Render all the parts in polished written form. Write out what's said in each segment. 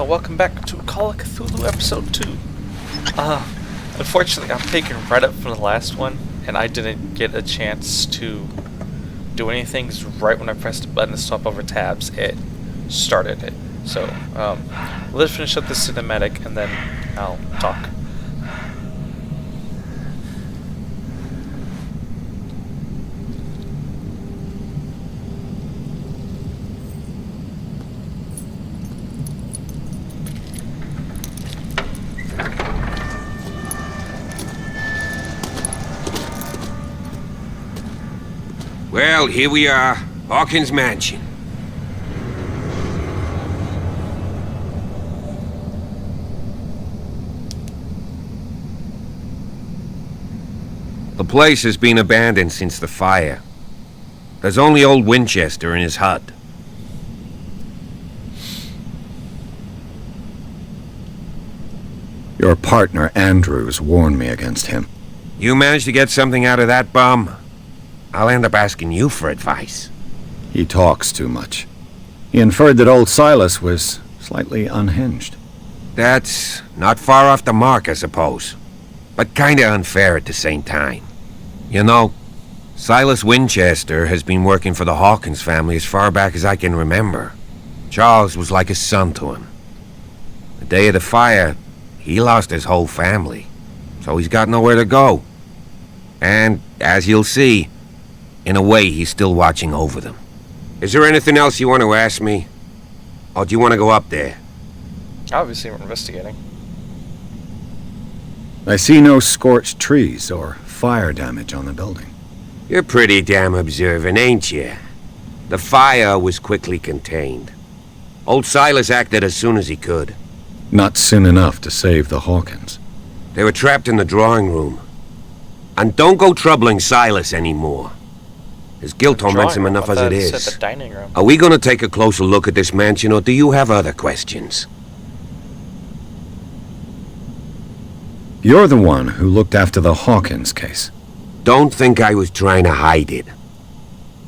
Welcome back to Call of Cthulhu Episode 2. Unfortunately, I'm picking right up from the last one, and I didn't get a chance to do anything, 'cause right when I pressed the button to swap over tabs, it started it. So, let's finish up this cinematic, and then I'll talk. Well, here we are, Hawkins Mansion. The place has been abandoned since the fire. There's only old Winchester in his hut. Your partner, Andrews, warned me against him. You managed to get something out of that bum? I'll end up asking you for advice. He talks too much. He inferred that old Silas was slightly unhinged. That's not far off the mark, I suppose. But kinda unfair at the same time. You know, Silas Winchester has been working for the Hawkins family as far back as I can remember. Charles was like a son to him. The day of the fire, he lost his whole family, so he's got nowhere to go. And, as you'll see, in a way, he's still watching over them. Is there anything else you want to ask me? Or do you want to go up there? Obviously, we're investigating. I see no scorched trees or fire damage on the building. You're pretty damn observant, ain't you? The fire was quickly contained. Old Silas acted as soon as he could. Not soon enough to save the Hawkins. They were trapped in the drawing room. And don't go troubling Silas anymore. His guilt torments him enough as it is. The dining room. Are we going to take a closer look at this mansion, or do you have other questions? You're the one who looked after the Hawkins case. Don't think I was trying to hide it.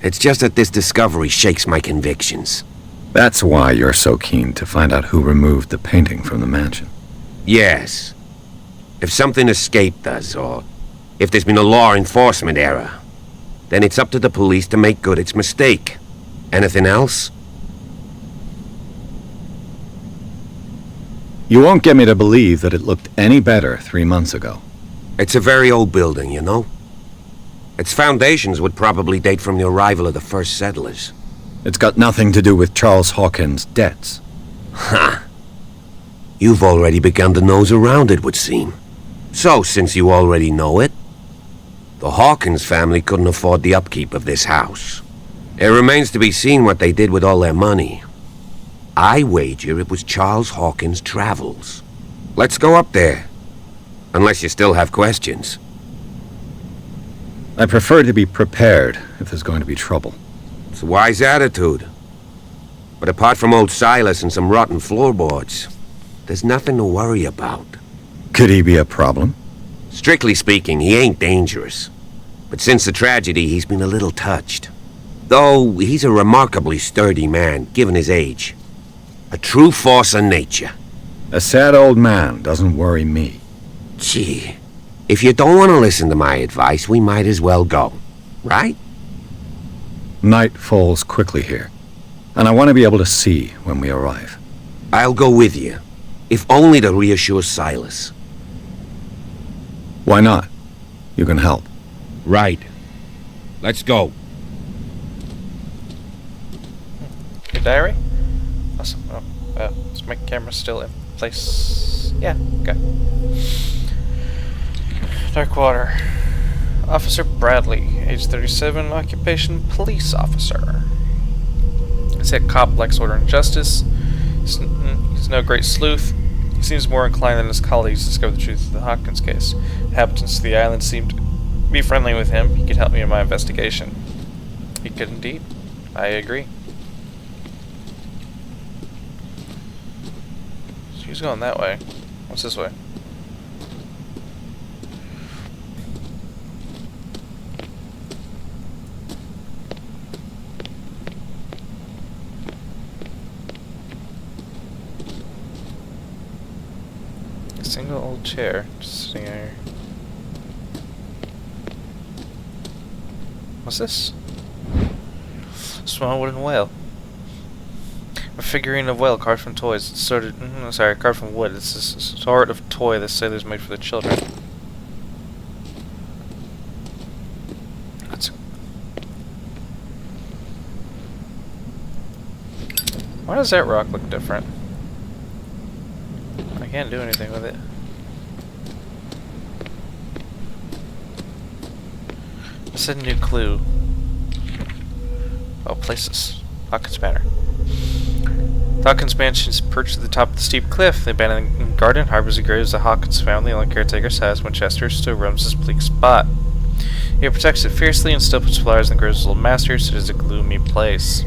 It's just that this discovery shakes my convictions. That's why you're so keen to find out who removed the painting from the mansion. Yes. If something escaped us, or if there's been a law enforcement error, then it's up to the police to make good its mistake. Anything else? You won't get me to believe that it looked any better 3 months ago. It's a very old building, you know? Its foundations would probably date from the arrival of the first settlers. It's got nothing to do with Charles Hawkins' debts. Ha! You've already begun to nose around it, would seem. So, since you already know it, the Hawkins family couldn't afford the upkeep of this house. It remains to be seen what they did with all their money. I wager it was Charles Hawkins' travels. Let's go up there. Unless you still have questions. I prefer to be prepared if there's going to be trouble. It's a wise attitude. But apart from old Silas and some rotten floorboards, there's nothing to worry about. Could he be a problem? Strictly speaking, he ain't dangerous. But since the tragedy, he's been a little touched. Though, he's a remarkably sturdy man, given his age. A true force of nature. A sad old man doesn't worry me. Gee, if you don't want to listen to my advice, we might as well go. Right? Night falls quickly here, and I want to be able to see when we arrive. I'll go with you, if only to reassure Silas. Why not? You can help. Right. Let's go. Your diary? Awesome. Is my camera still in place? Yeah, okay. Darkwater. Officer Bradley, age 37, occupation police officer. Said cop likes order and justice. He's no great sleuth. He seems more inclined than his colleagues to discover the truth of the Hawkins case. Inhabitants of the island seemed to be friendly with him. He could help me in my investigation. He could indeed. I agree. She's going that way. What's this way? A single old chair just sitting there. What's this? Small wooden whale. A figurine of whale carved from toys. Carved from wood. It's a sort of toy the sailors made for the children. Why does that rock look different? I can't do anything with it. It's a new clue. Oh, places. Hawkins Manor. The Hawkins Mansion is perched at the top of the steep cliff. The abandoned garden harbors the graves of the Hawkins family. The only caretaker, Silas Winchester, still roams this bleak spot. He protects it fiercely and still puts flowers in the graves of his old masters. It is a gloomy place.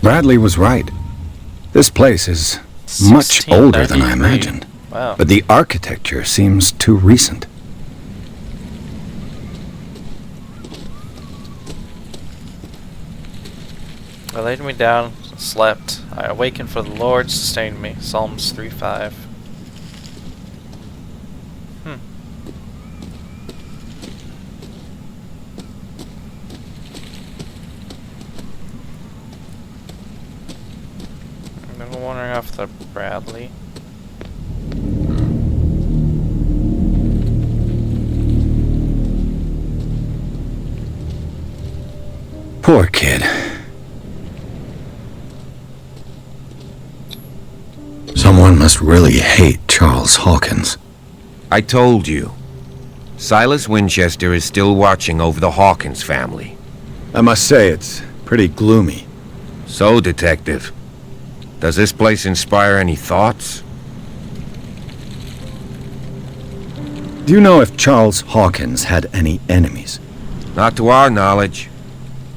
Bradley was right. This place is much older than I imagined. Wow. But the architecture seems too recent. I laid me down, slept. I awakened, for the Lord sustained me. Psalms 3:5. I'm wondering if the Bradley. Poor kid. Someone must really hate Charles Hawkins. I told you. Silas Winchester is still watching over the Hawkins family. I must say, it's pretty gloomy. So, Detective, does this place inspire any thoughts? Do you know if Charles Hawkins had any enemies? Not to our knowledge.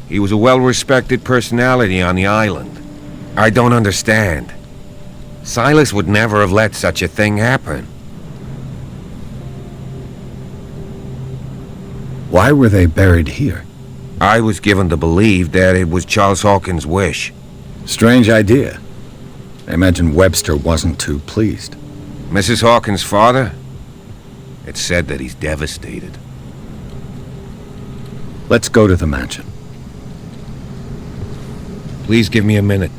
He was a well-respected personality on the island. I don't understand. Silas would never have let such a thing happen. Why were they buried here? I was given to believe that it was Charles Hawkins' wish. Strange idea. I imagine Webster wasn't too pleased. Mrs. Hawkins' father? It's said that he's devastated. Let's go to the mansion. Please give me a minute.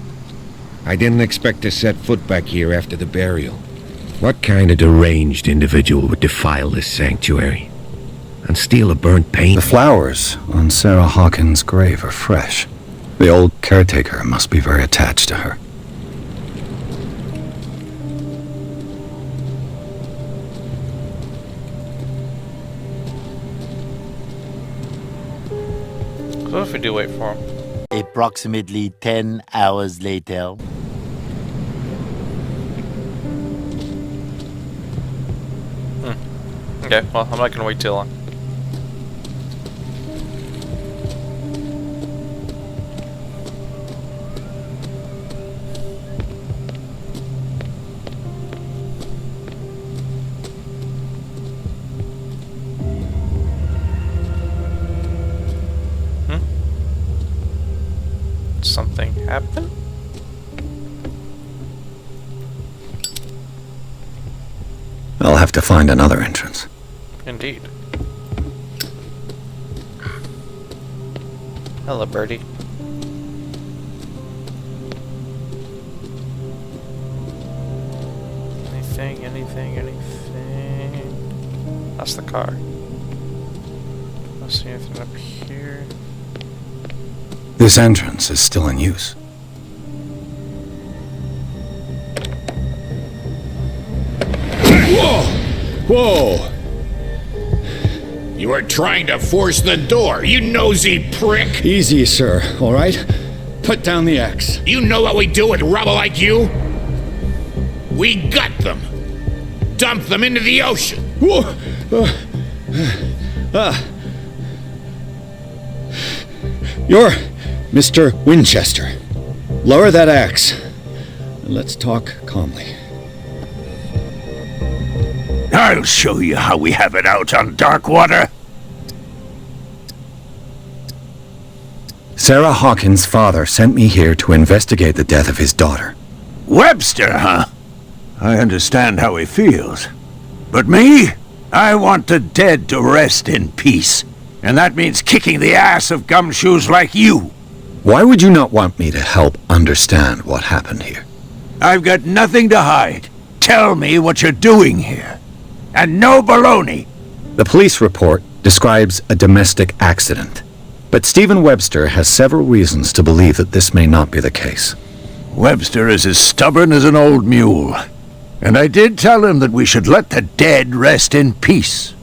I didn't expect to set foot back here after the burial. What kind of deranged individual would defile this sanctuary and steal a burnt painting? The flowers on Sarah Hawkins' grave are fresh. The old caretaker must be very attached to her. What if we do wait for him? Approximately 10 hours later. Okay, well, I'm not gonna wait too long. Something happen? I'll have to find another entrance. Indeed. Hello, birdie. Anything? That's the car. I don't see anything up here. This entrance is still in use. Whoa! Whoa! You are trying to force the door, you nosy prick! Easy, sir, all right? Put down the axe. You know what we do with rubble like you? We gut them! Dump them into the ocean! Whoa! You're Mr. Winchester. Lower that axe. Let's talk calmly. I'll show you how we have it out on Darkwater. Sarah Hawkins' father sent me here to investigate the death of his daughter. Webster, huh? I understand how he feels. But me? I want the dead to rest in peace. And that means kicking the ass of gumshoes like you. Why would you not want me to help understand what happened here? I've got nothing to hide. Tell me what you're doing here. And no baloney. The police report describes a domestic accident. But Stephen Webster has several reasons to believe that this may not be the case. Webster is as stubborn as an old mule. And I did tell him that we should let the dead rest in peace.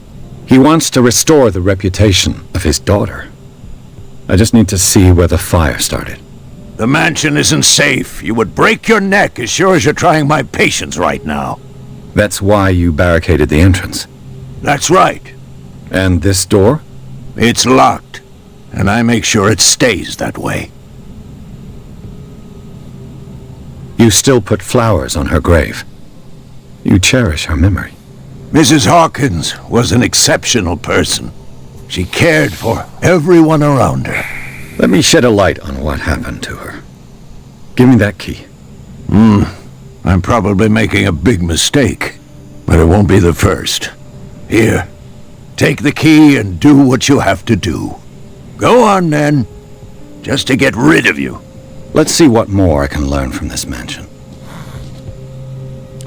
He wants to restore the reputation of his daughter. I just need to see where the fire started. The mansion isn't safe. You would break your neck as sure as you're trying my patience right now. That's why you barricaded the entrance. That's right. And this door? It's locked. And I make sure it stays that way. You still put flowers on her grave. You cherish her memory. Mrs. Hawkins was an exceptional person. She cared for everyone around her. Let me shed a light on what happened to her. Give me that key. I'm probably making a big mistake, but it won't be the first. Here, take the key and do what you have to do. Go on, then. Just to get rid of you. Let's see what more I can learn from this mansion.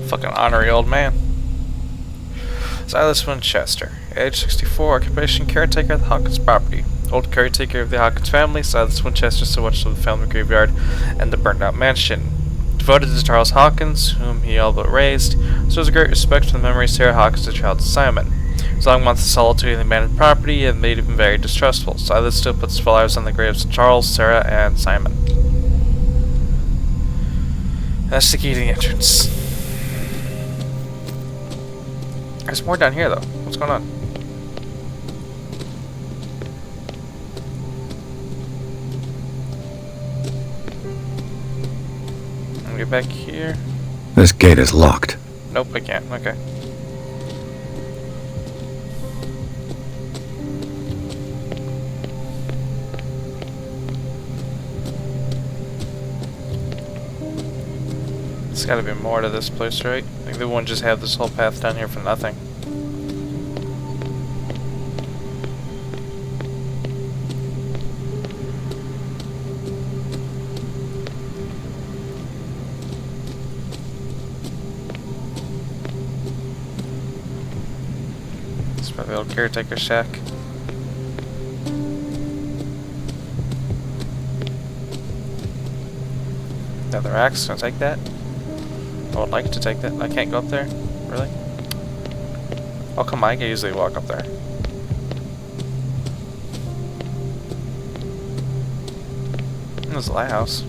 Fucking honorary old man. Silas Winchester, age 64, occupation caretaker of the Hawkins property. Old caretaker of the Hawkins family, Silas Winchester so much of the family graveyard and the burned out mansion. Devoted to Charles Hawkins, whom he all but raised, shows a great respect for the memory of Sarah Hawkins' child Simon. His long months of solitude in the abandoned property have made him very distrustful. Silas still puts flowers on the graves of Charles, Sarah, and Simon. That's the key to the entrance. There's more down here, though. What's going on? Let me get back here. This gate is locked. Nope, I can't. Okay. There's gotta be more to this place, right? Like they wouldn't just have this whole path down here for nothing. This is probably the old caretaker shack. Another axe, can I take that? I would like to take that. I can't go up there? Really? Oh, come on, I can easily walk up there. There's a lighthouse.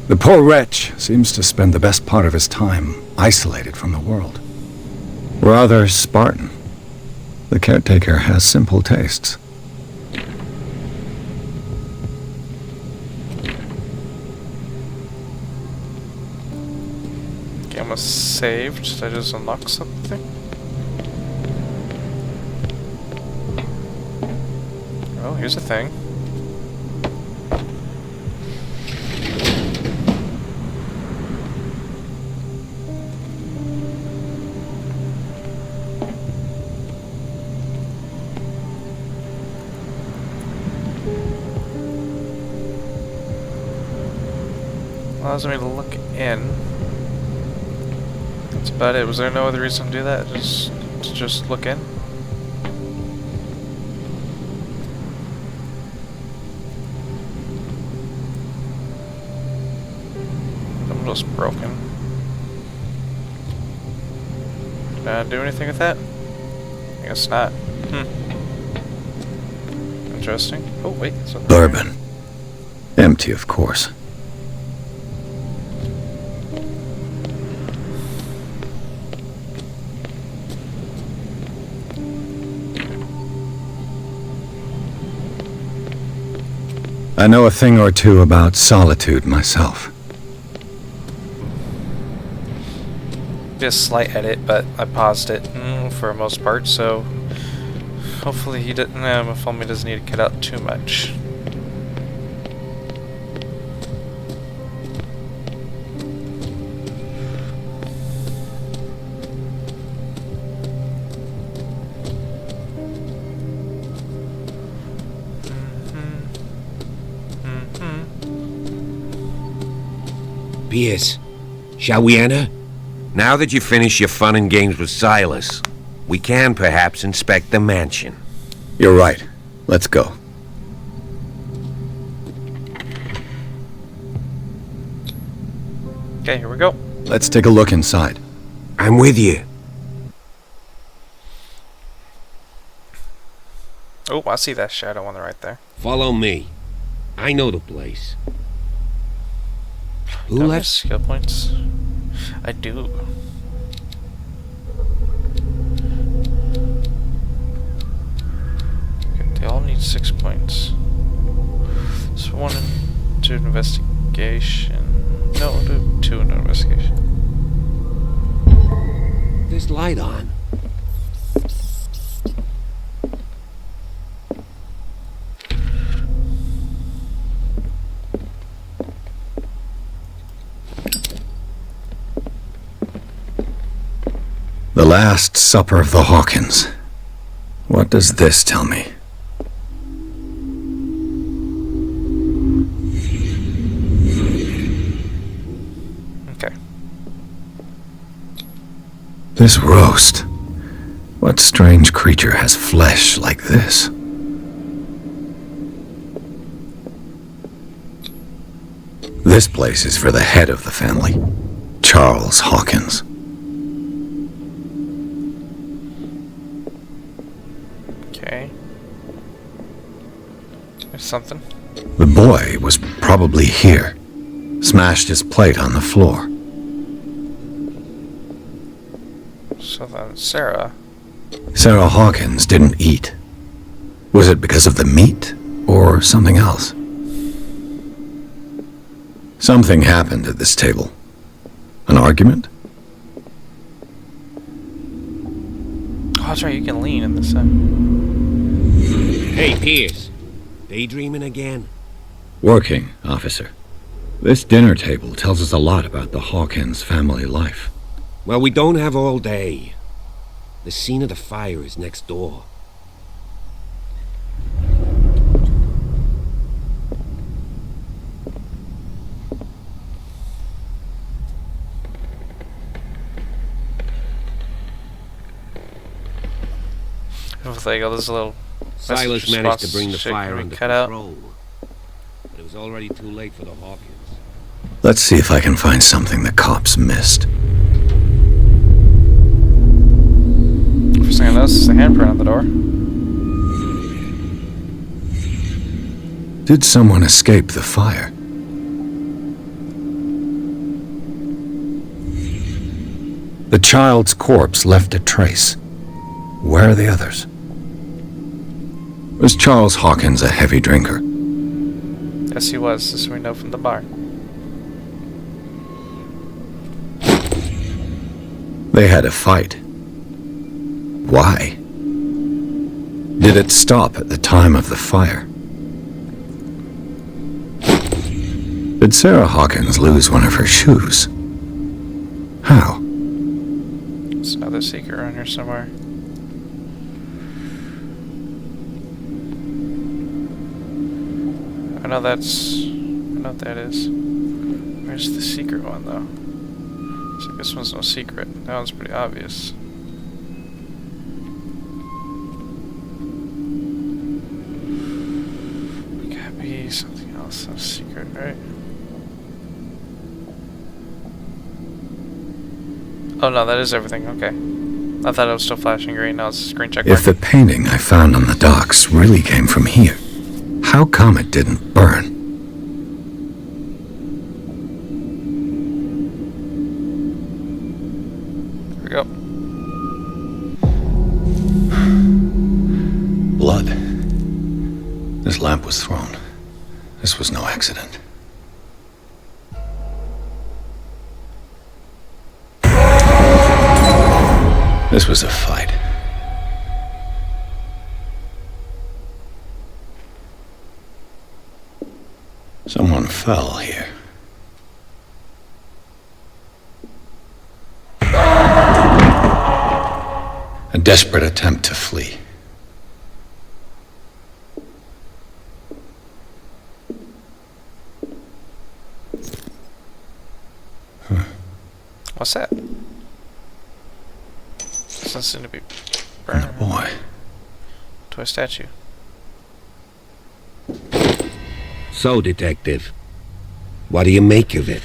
The poor wretch seems to spend the best part of his time isolated from the world. Rather Spartan. The caretaker has simple tastes. Game was saved. Did I just unlock something? Oh, here's a thing. Allows me to look in. That's about it. Was there no other reason to do that? Just look in? I'm just broken. Can I do anything with that? I guess not. Interesting. Oh, wait. Bourbon. Empty, of course. I know a thing or two about solitude myself. Just a slight edit, but I paused it for most part, so hopefully he didn't. Filming doesn't need to cut out too much. Pierce, shall we enter? Now that you finish your fun and games with Silas, we can perhaps inspect the mansion. You're right. Let's go. Okay, here we go. Let's take a look inside. I'm with you. Oh, I see that shadow on the right there. Follow me. I know the place. Who Do I have left? skill points? I do. Okay, they all need 6 points. So 1 into investigation. No, we'll do 2 into investigation. There's light on. The Last Supper of the Hawkins. What does this tell me? Okay. This roast. What strange creature has flesh like this? This place is for the head of the family, Charles Hawkins. Okay. There's something. The boy was probably here. Smashed his plate on the floor. So then, Sarah. Sarah Hawkins didn't eat. Was it because of the meat, or something else? Something happened at this table. An argument? Oh, that's right, you can lean in this side. Hey, Pierce. Daydreaming again? Working, officer. This dinner table tells us a lot about the Hawkins family life. Well, we don't have all day. The scene of the fire is next door. There you go, there's a little Silas message managed to response bring the shit fire we under cut out. control. But it was already too late for the Hawkins. Let's see if I can find something the cops missed. First thing I noticed is the handprint on the door. Did someone escape the fire? The child's corpse left a trace. Where are the others? Was Charles Hawkins a heavy drinker? Yes, he was, this we know from the bar. They had a fight. Why? Did it stop at the time of the fire? Did Sarah Hawkins lose one of her shoes? How? There's another secret around here somewhere. I know what that is. Where's the secret one though? So this one's no secret. That one's pretty obvious. Gotta be something else. A secret, right? Oh no, that is everything. Okay. I thought it was still flashing green. Now it's screen check mark. If the painting I found on the docks really came from here, how come it didn't burn? Here we go. Blood. This lamp was thrown. This was no accident. This was a fight. Someone fell here. A desperate attempt to flee. What's that? Doesn't seem to be burning. Oh boy. Toy statue. So, Detective, what do you make of it?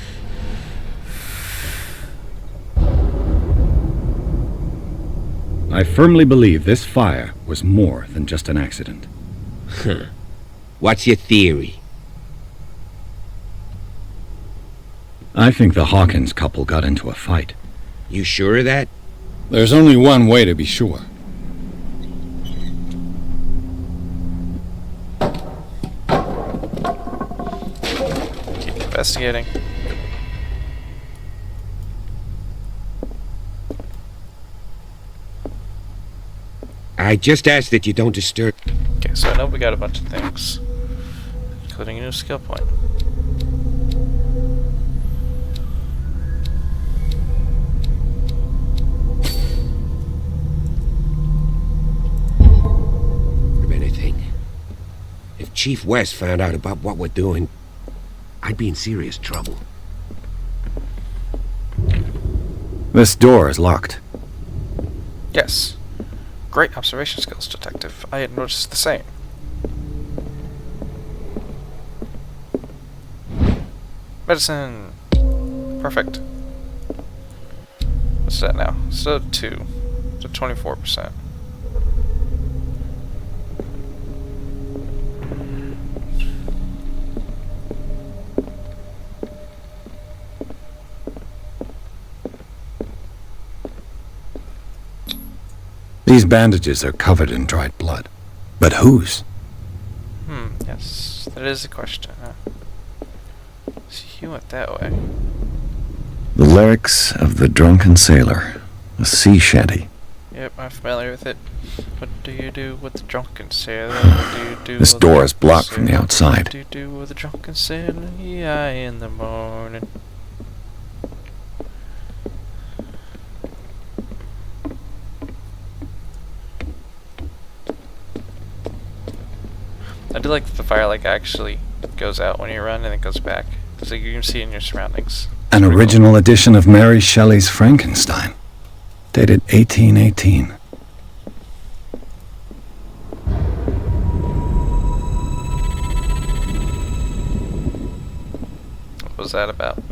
I firmly believe this fire was more than just an accident. What's your theory? I think the Hawkins couple got into a fight. You sure of that? There's only one way to be sure. Keep investigating. I just ask that you don't disturb... Okay, so I know we got a bunch of things, including a new skill point. If anything, if Chief West found out about what we're doing, I'd be in serious trouble. This door is locked. Yes. Great observation skills, Detective. I had noticed the same. Medicine! Perfect. What's that now? So 2. So 24%. These bandages are covered in dried blood. But whose? Yes. That is a question. So you went that way. The lyrics of the drunken sailor. A sea shanty. Yep, I'm familiar with it. What do you do with the drunken sailor? What do you do This with door the is blocked from the sailor? outside. What do you do with the drunken sailor? Yeah, in the morning. I do like that the fire actually goes out when you run and it goes back. So you can see in your surroundings. An Pretty original edition of Mary Shelley's Frankenstein. Dated 1818. cool. What was that about?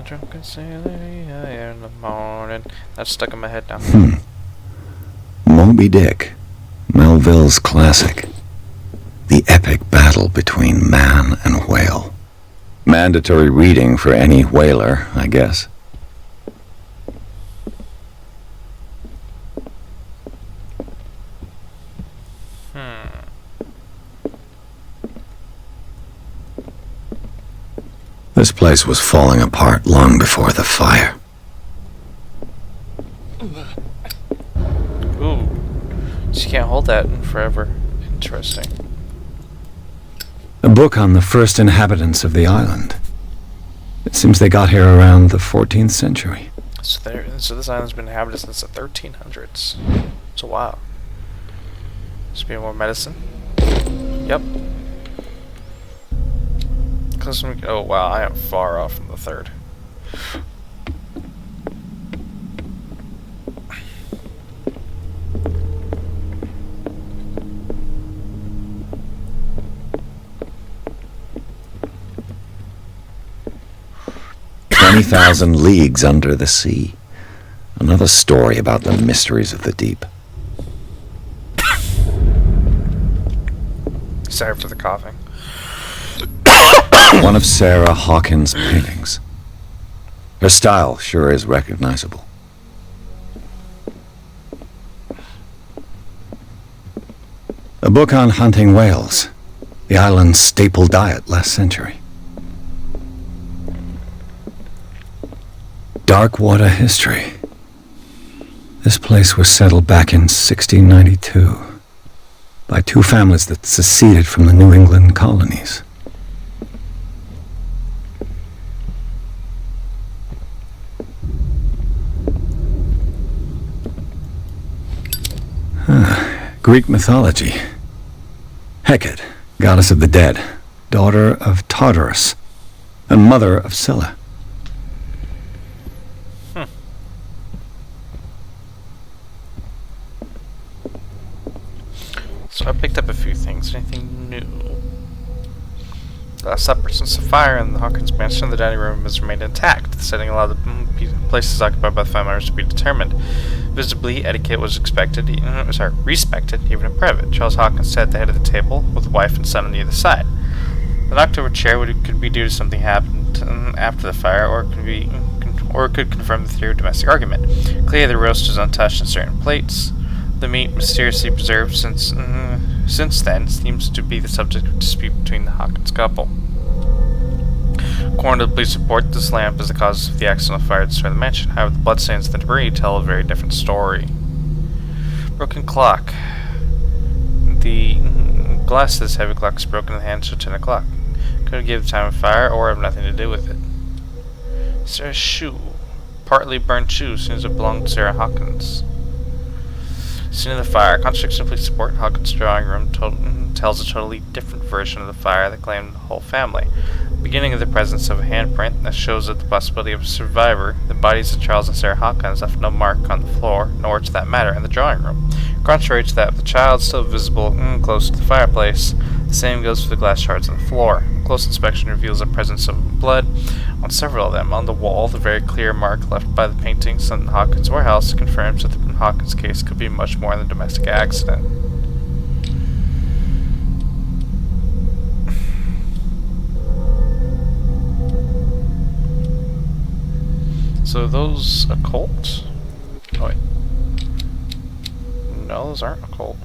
Drunken sailor, yeah, in the morning. That's stuck in my head now. Moby Dick. Melville's classic. The epic battle between man and whale. Mandatory reading for any whaler, I guess. This place was falling apart long before the fire. Ooh. So you can't hold that in forever. Interesting. A book on the first inhabitants of the island. It seems they got here around the 14th century. So this island's been inhabited since the 1300s. So wow. Must be more medicine. Yep. Oh wow, I am far off from the third. "20,000 leagues under the sea." Another story about the mysteries of the deep. Sorry for the coughing. One of Sarah Hawkins' paintings. Her style sure is recognizable. A book on hunting whales, the island's staple diet last century. Dark water history. This place was settled back in 1692 by two families that seceded from the New England colonies. Greek mythology. Hecate, goddess of the dead, daughter of Tartarus, and mother of Scylla. So I picked up a few things. Anything new? Last supper. Since the fire in the Hawkins mansion, the dining room has remained intact. The setting allowed the places occupied by the family members to be determined. Visibly, etiquette was respected, even in private. Charles Hawkins sat at the head of the table, with wife and son on either side. The knocked-over chair could be due to something happened after the fire, or it could confirm the theory of domestic argument. Clearly, the roast was untouched in certain plates. The meat mysteriously preserved since then seems to be the subject of dispute between the Hawkins couple. According to the police report, this lamp is the cause of the accidental fire that destroyed the mansion. However, the bloodstains and the debris tell a very different story. Broken clock. The glass of this heavy clock is broken in the hand, so 10 o'clock. Could have given the time of fire or have nothing to do with it. Sarah's shoe. Partly burned shoe seems to belong to Sarah Hawkins. Scene of the fire. Contradiction of police report. Hawkins' drawing room tells a totally different version of the fire that claimed the whole family. Beginning of the presence of a handprint that shows that the possibility of a survivor. The bodies of Charles and Sarah Hawkins left no mark on the floor, nor, to that matter, in the drawing room. Contrary to that of the child, still visible close to the fireplace, the same goes for the glass shards on the floor. Close inspection reveals the presence of blood on several of them. On the wall, the very clear mark left by the paintings in the Hawkins warehouse confirms that the Hawkins case could be much more than a domestic accident. So those occult? Oh wait. No, those aren't occult.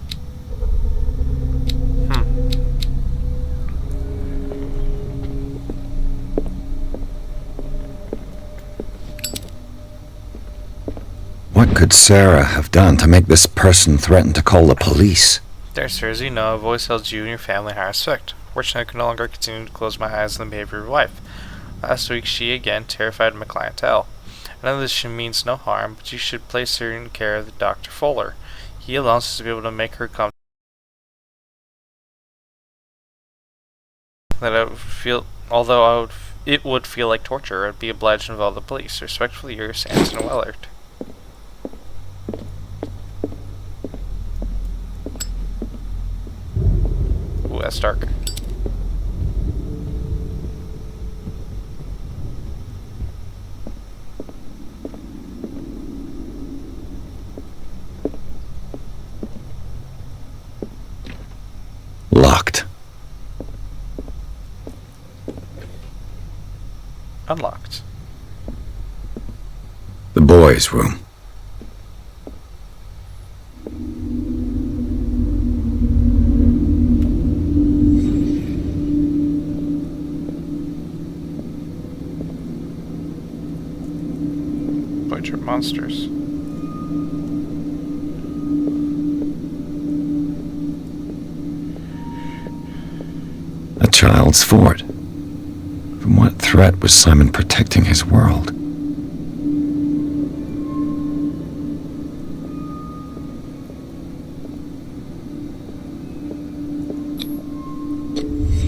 What could Sarah have done to make this person threaten to call the police? There, sir, as you know, I've always held you and your family in high respect. Fortunately, I can no longer continue to close my eyes on the behavior of your wife. Last week, she again terrified my clientele. I know this means no harm, but you should place her in care of the Dr. Fuller. He alone is to be able to make her come. That I would feel, although it would feel like torture, I'd be obliged to involve the police. Respectfully, yours, Anson Wellard. Ooh, that's dark. Locked. Unlocked. The boys' room. Butcher monsters. A child's fort. From what threat was Simon protecting his world?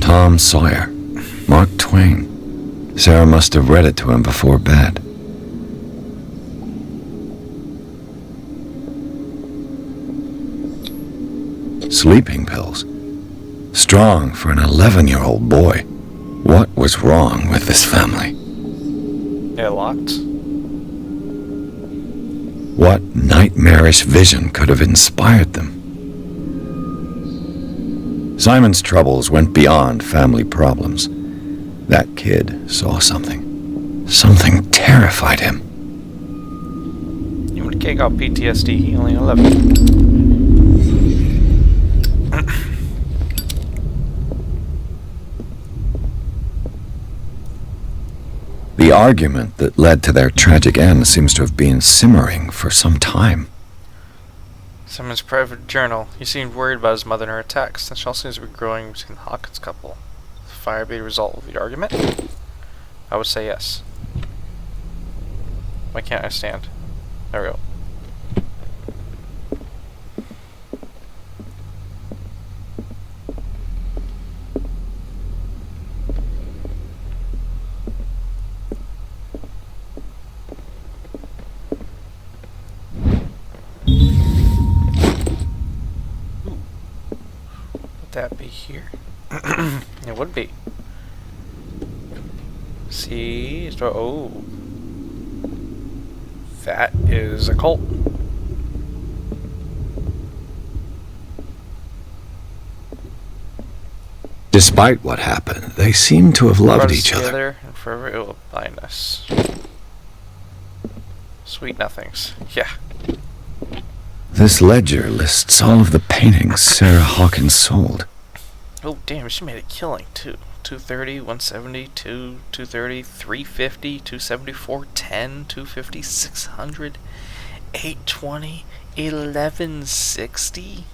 Tom Sawyer. Mark Twain. Sarah must have read it to him before bed. Sleeping pills. Strong for an 11-year-old boy. What was wrong with this family? They're locked. What nightmarish vision could have inspired them? Simon's troubles went beyond family problems. That kid saw something. Something terrified him. Even the kid got PTSD, he only 11. The argument that led to their tragic end seems to have been simmering for some time. Simon's private journal. He seemed worried about his mother and her attacks. Tension seems to be growing between the Hawkins couple. Will the fire be the result of the argument? I would say yes. Why can't I stand? There we go. Would that be here? It would be. See? Oh. That is a cult. Despite what happened, they seem to have loved each other. Together, and forever it will bind us. Sweet nothings. Yeah. This ledger lists all of the paintings Sarah Hawkins sold. Oh, damn, she made a killing, too. 230, 170, 230, 350, 270, 410, 250, 600, 820, 1160,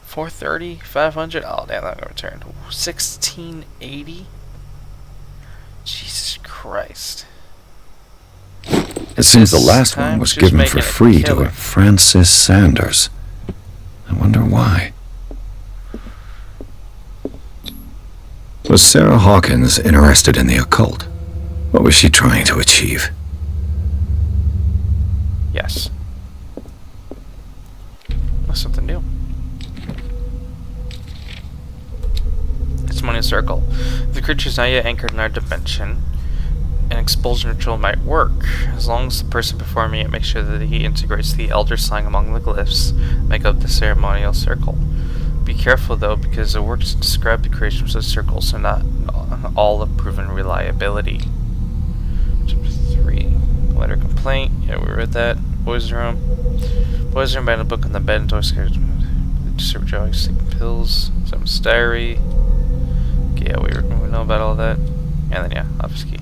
430, 500. Oh, damn, that got returned. 1680. Jesus Christ. It seems the last one was given for free to a Francis Sanders. I wonder why. Was Sarah Hawkins interested in the occult? What was she trying to achieve? Yes. That's something new. It's money circle. If the creature is not yet anchored in our dimension, an expulsion ritual might work, as long as the person performing it makes sure that he integrates the elder slang among the glyphs that make up the ceremonial circle. Be careful though, because it works to describe the creation of such circles, so not all of proven reliability. Chapter 3. Letter complaint. Yeah, we read that. Boys' room. Boys' room, a book on the bed, and toys scared. Super Joey, sleeping pills, some diary. Okay, yeah, we know about all that. And then, yeah, office key.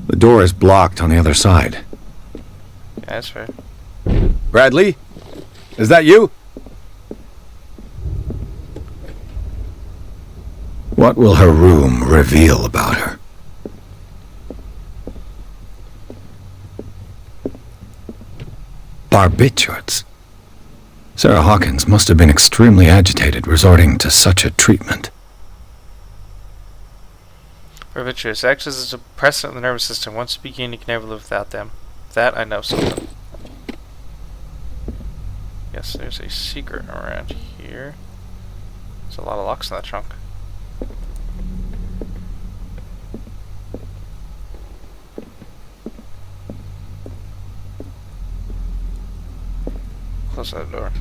The door is blocked on the other side. Yeah, that's right. Bradley? Is that you? What will her room reveal about her? Barbiturates. Sarah Hawkins must have been extremely agitated resorting to such a treatment. Barbiturates acts as a suppressant of the nervous system. Once you begin, you can never live without them. That I know something. Yes, there's a secret around here. There's a lot of locks in that trunk. Close that door.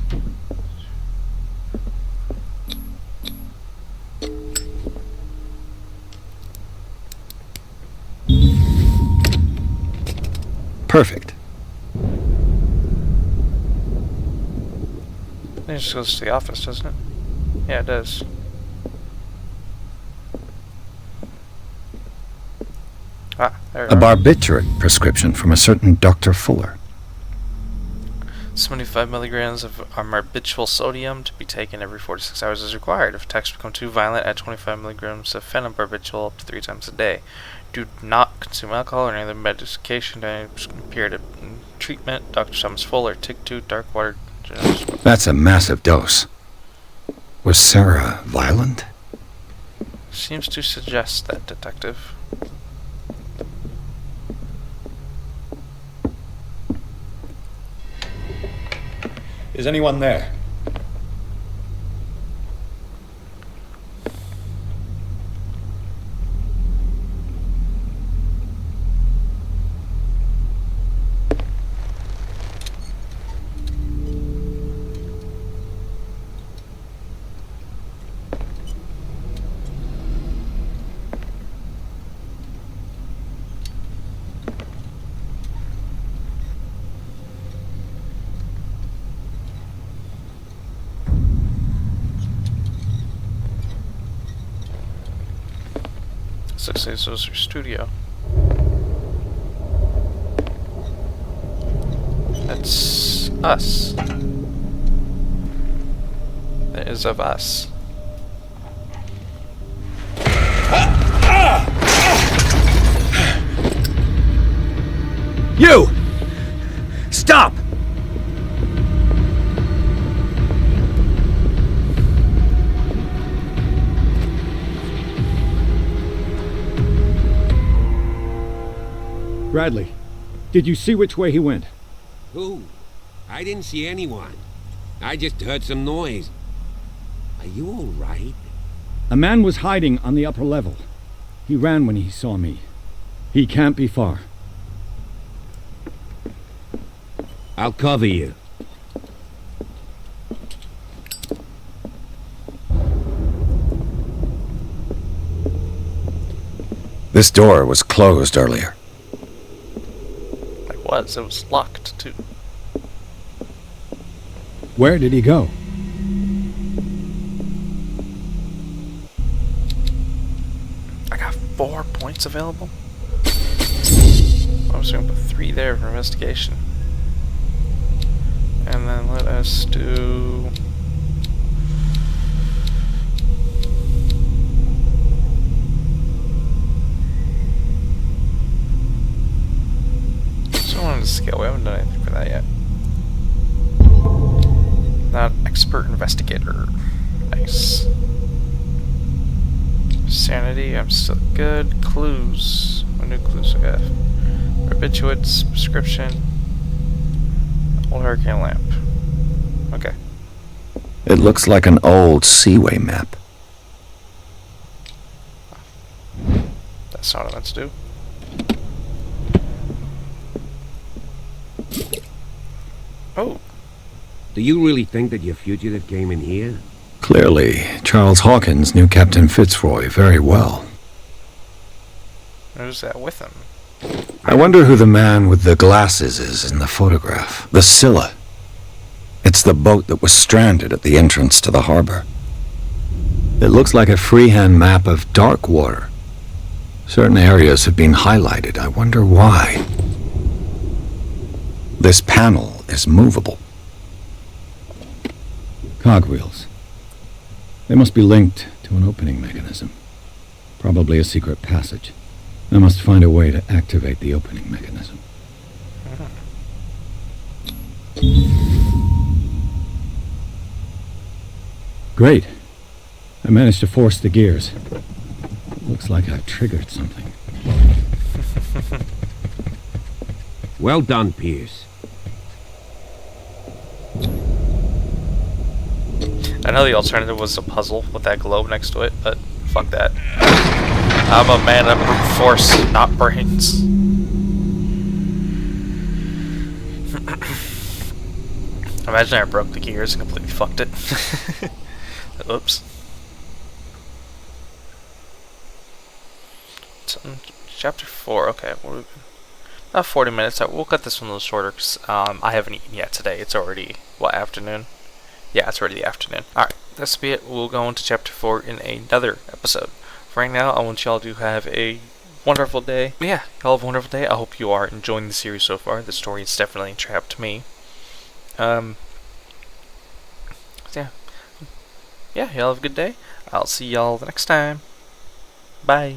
Perfect. It just goes to the office, doesn't it? Yeah, it does. Ah, there we A are. barbiturate prescription from a certain Dr. Fuller. 75 milligrams of arbitral sodium to be taken every 46 hours is required. If attacks become too violent, add 25 milligrams of phenobarbital up to 3 times a day. Do not consume alcohol or any other medication during a period of treatment. Dr. Thomas Fuller, Tick 2, Dark Water. That's a massive dose. Was Sarah violent? Seems to suggest that, Detective. Is anyone there? So this was your studio. That's us. That is of us. You! Stop! Bradley, did you see which way he went? Who? I didn't see anyone. I just heard some noise. Are you all right? A man was hiding on the upper level. He ran when he saw me. He can't be far. I'll cover you. This door was closed earlier. It was locked too. Where did he go? I got 4 points available. I'm just gonna put 3 there for investigation. And then let us do... So on the scale, we haven't done anything for that yet. Not expert investigator. Nice. Sanity, I'm still good. Clues. What new clues we have? Barbiturates, prescription. Old hurricane lamp. Okay. It looks like an old seaway map. That's not what I meant to do. Oh. Do you really think that your fugitive came in here? Clearly, Charles Hawkins knew Captain Fitzroy very well. Who's that with him? I wonder who the man with the glasses is in the photograph. The Scylla. It's the boat that was stranded at the entrance to the harbor. It looks like a freehand map of dark water. Certain areas have been highlighted. I wonder why. This panel is movable. Cogwheels. They must be linked to an opening mechanism. Probably a secret passage. I must find a way to activate the opening mechanism. Great. I managed to force the gears. Looks like I've triggered something. Well done, Pierce. I know the alternative was a puzzle with that globe next to it, but fuck that. I'm a man of brute force, not brains. Imagine I broke the gears and completely fucked it. Oops. Chapter 4, okay. Not 40 minutes. We'll cut this one a little shorter because I haven't eaten yet today. It's already, what, afternoon? Yeah, it's already the afternoon. Alright, that's be it. We'll go into Chapter 4 in another episode. For right now, I want y'all to have a wonderful day. Yeah, y'all have a wonderful day. I hope you are enjoying the series so far. The story has definitely entrapped me. Yeah, y'all have a good day. I'll see y'all the next time. Bye.